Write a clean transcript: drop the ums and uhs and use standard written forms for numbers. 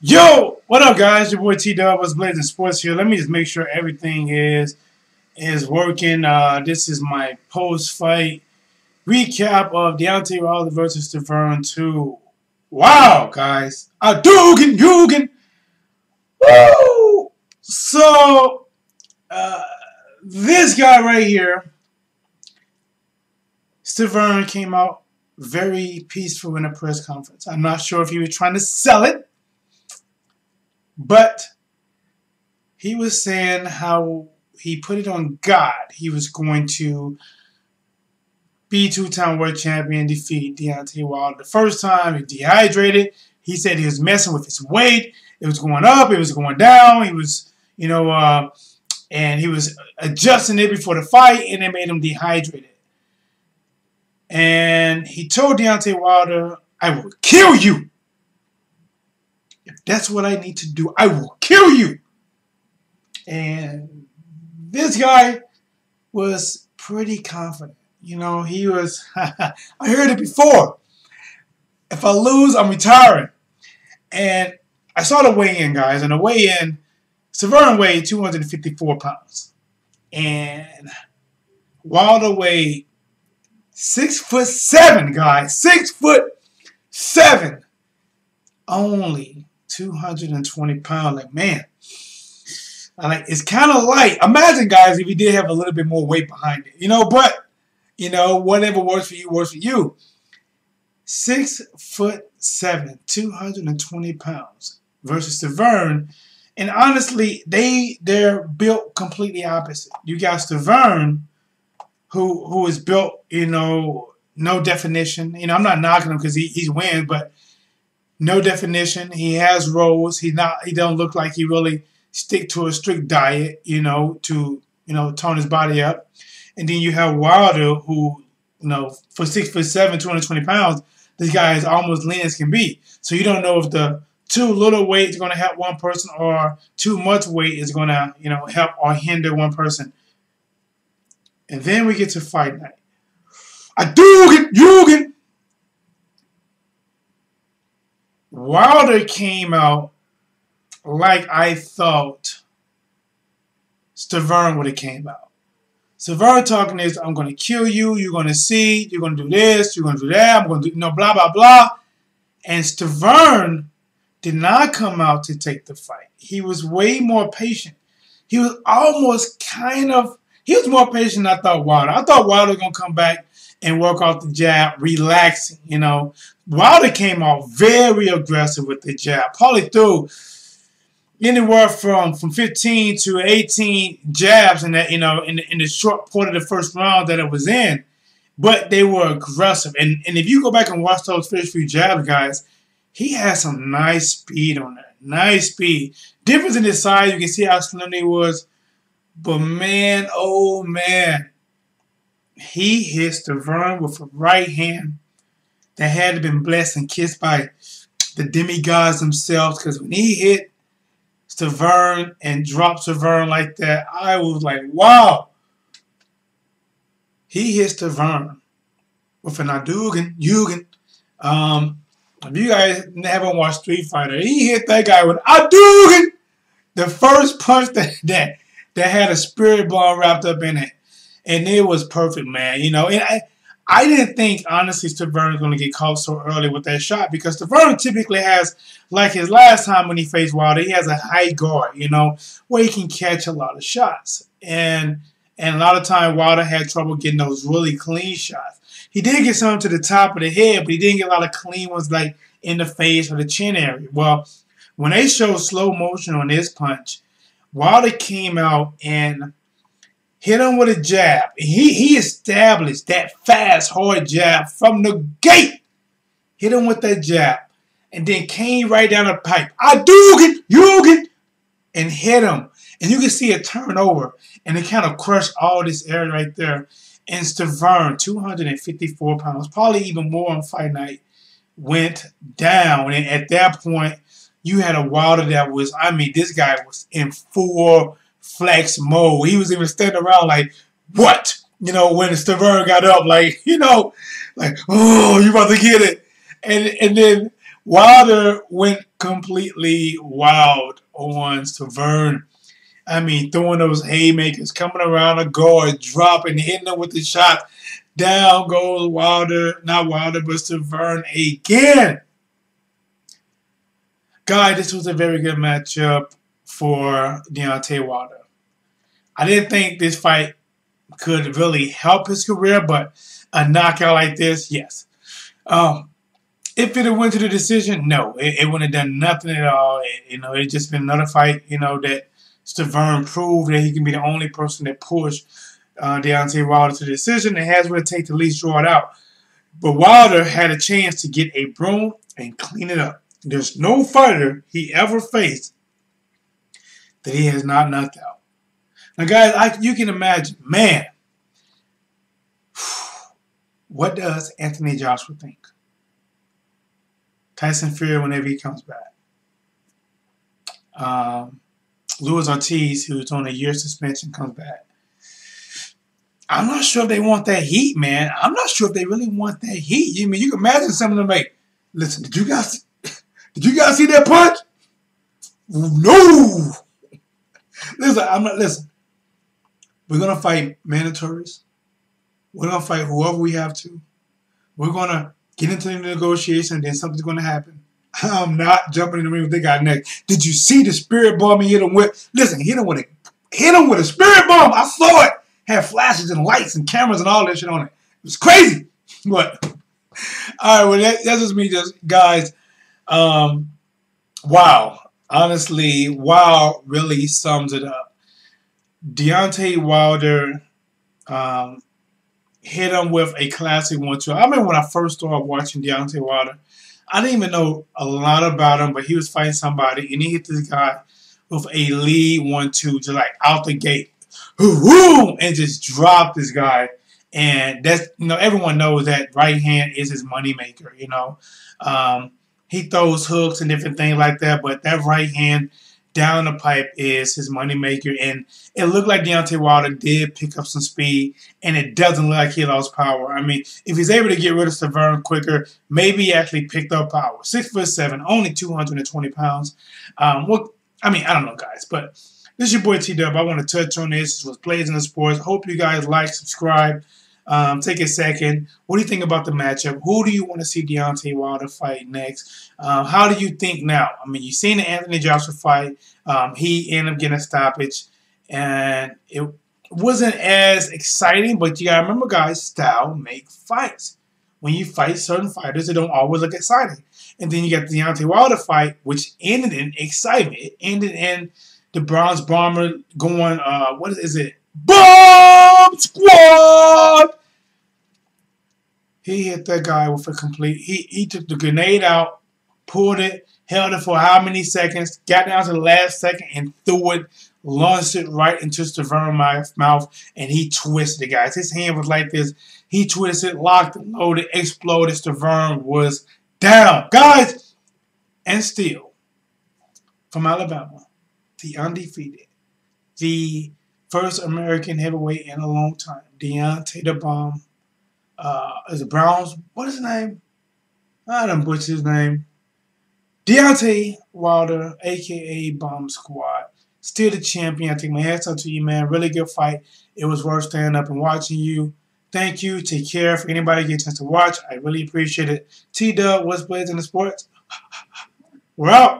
Yo, what up, guys? Your boy T Dub was Blazing Sports here. Let me just make sure everything is working. This is my post-fight recap of Deontay Wilder versus STIVERNE 2. Wow, guys, Yugen. Woo! So, this guy right here, STIVERNE, came out very peaceful in a press conference. I'm not sure if he was trying to sell it, but he was saying how he put it on God. He was going to be two-time world champion, defeat Deontay Wilder. The first time, he dehydrated. He said he was messing with his weight. It was going up. It was going down. He was, and he was adjusting it before the fight, and it made him dehydrated. And he told Deontay Wilder, "I will kill you. If that's what I need to do, I will kill you." And this guy was pretty confident. He was, I heard it before. If I lose, I'm retiring. And I saw the weigh-in, guys. And the weigh-in, STIVERNE weighed 254 pounds. And Wilder weighed 6'7", guys. 6'7". Only 220 pounds. Like, man, it's kind of light. Imagine, guys, if he did have a little bit more weight behind it, but whatever works for you works for you. 6'7", 220 pounds versus STIVERNE, and honestly, they're built completely opposite. You got STIVERNE, who is built, no definition. I'm not knocking him because he wins, but no definition. He has rolls. He don't look like he really stick to a strict diet, to tone his body up. And then you have Wilder, who, for 6'7", 220 pounds, this guy is almost lean as can be. So you don't know if the too little weight is going to help one person or too much weight is going to, help or hinder one person. And then we get to fight night. Yugen. Wilder came out like I thought STIVERNE would have came out. STIVERNE talking this, "I'm going to kill you, you're going to see, you're going to do this, you're going to do that, I'm going to do, blah, blah, blah." And STIVERNE did not come out to take the fight. He was way more patient. He was he was more patient than I thought Wilder. I thought Wilder was going to come back and work off the jab, relaxing, Wilder came out very aggressive with the jab. Probably threw anywhere from 15 to 18 jabs in that, in the short part of the first round that it was in. But they were aggressive. And if you go back and watch those first few jabs, guys, he had some nice speed on that. Nice speed. Difference in his size, you can see how slim he was. But man, oh man, he hit STIVERNE with a right hand that had to been blessed and kissed by the demigods themselves. Because when he hit STIVERNE and dropped STIVERNE like that, I was like, wow. He hit STIVERNE with an Yugen. If you guys never watched Street Fighter, he hit that guy with Yugen. The first punch that had a spirit bomb wrapped up in it. And it was perfect, man. And I didn't think, honestly, STIVERNE was going to get caught so early with that shot, because STIVERNE typically has, like his last time when he faced Wilder, he has a high guard, where he can catch a lot of shots. And a lot of time Wilder had trouble getting those really clean shots. He did get some to the top of the head, but he didn't get a lot of clean ones like in the face or the chin area. Well, when they showed slow motion on this punch, Wilder came out and hit him with a jab. He established that fast, hard jab from the gate. Hit him with that jab. And then came right down the pipe. Yugen! And hit him. And you can see it turn over. And it kind of crushed all this area right there. And STIVERNE, 254 pounds, probably even more on fight night, went down. And at that point, you had a Wilder that was, this guy was in full flex mode. He was even standing around like, what? When STIVERNE got up, like, oh, you about to get it. And then Wilder went completely wild on STIVERNE. I mean, throwing those haymakers, coming around the guard, dropping, hitting them with the shots. Down goes Wilder, not Wilder, but STIVERNE again. Guys, this was a very good matchup for Deontay Wilder. I didn't think this fight could really help his career, but a knockout like this, yes. If it had went to the decision, no, it wouldn't have done nothing at all. It just been another fight, that STIVERNE proved that he can be the only person that pushed Deontay Wilder to the decision and has what it takes to at least draw it out. But Wilder had a chance to get a broom and clean it up. There's no fighter he ever faced that he has not knocked out. Now, guys, you can imagine, man, what does Anthony Joshua think? Tyson Fury whenever he comes back. Luis Ortiz, who's on a year suspension, comes back. I'm not sure if they want that heat, man. I'm not sure if they really want that heat. You can imagine some of them like, listen, did you guys see that punch? No. Listen. We're gonna fight mandatories. We're gonna fight whoever we have to. We're gonna get into the negotiation, and then something's gonna happen. I'm not jumping in the ring with the guy next. Did you see the spirit bomb he hit him with? Listen, hit him with a spirit bomb. I saw it. Had flashes and lights and cameras and all that shit on it. It was crazy. But all right, well that's just me, guys. Wow. Honestly, wow really sums it up. Deontay Wilder hit him with a classic 1-2. I remember when I first started watching Deontay Wilder, I didn't even know a lot about him, but he was fighting somebody, and he hit this guy with a lead 1-2, just like out the gate, and just dropped this guy. And that's, everyone knows that right hand is his moneymaker. He throws hooks and different things like that, but that right hand down the pipe is his moneymaker. And it looked like Deontay Wilder did pick up some speed, and it doesn't look like he lost power. I mean, if he's able to get rid of STIVERNE quicker, maybe he actually picked up power. 6'7", only 220 pounds. I don't know, guys, but this is your boy T-Dub. I want to touch on this. This was Plays in the Sports. Hope you guys like, subscribe. Take a second. What do you think about the matchup? Who do you want to see Deontay Wilder fight next? How do you think now? I mean, you've seen the Anthony Joshua fight. He ended up getting a stoppage, and it wasn't as exciting, but you got to remember, guys, style make fights. When you fight certain fighters, it don't always look exciting. And then you got the Deontay Wilder fight, which ended in excitement. It ended in the Bronze Bomber going, what is it? Bomb Squad! He hit that guy with a complete... He took the grenade out, pulled it, held it for how many seconds, got down to the last second and threw it, launched it right into STIVERNE's mouth, and he twisted it, guys. His hand was like this. He twisted, locked, loaded, exploded. STIVERNE was down. Guys, and still, from Alabama, the undefeated, the first American heavyweight in a long time, Deontay the Bomb, is it Browns? What is his name? I don't butcher his name. Deontay Wilder, a.k.a. Bomb Squad. Still the champion. I take my hats off to you, man. Really good fight. It was worth standing up and watching you. Thank you. Take care. For anybody getting a chance to watch, I really appreciate it. T-Dub, what's Plays in the Sports? We're out.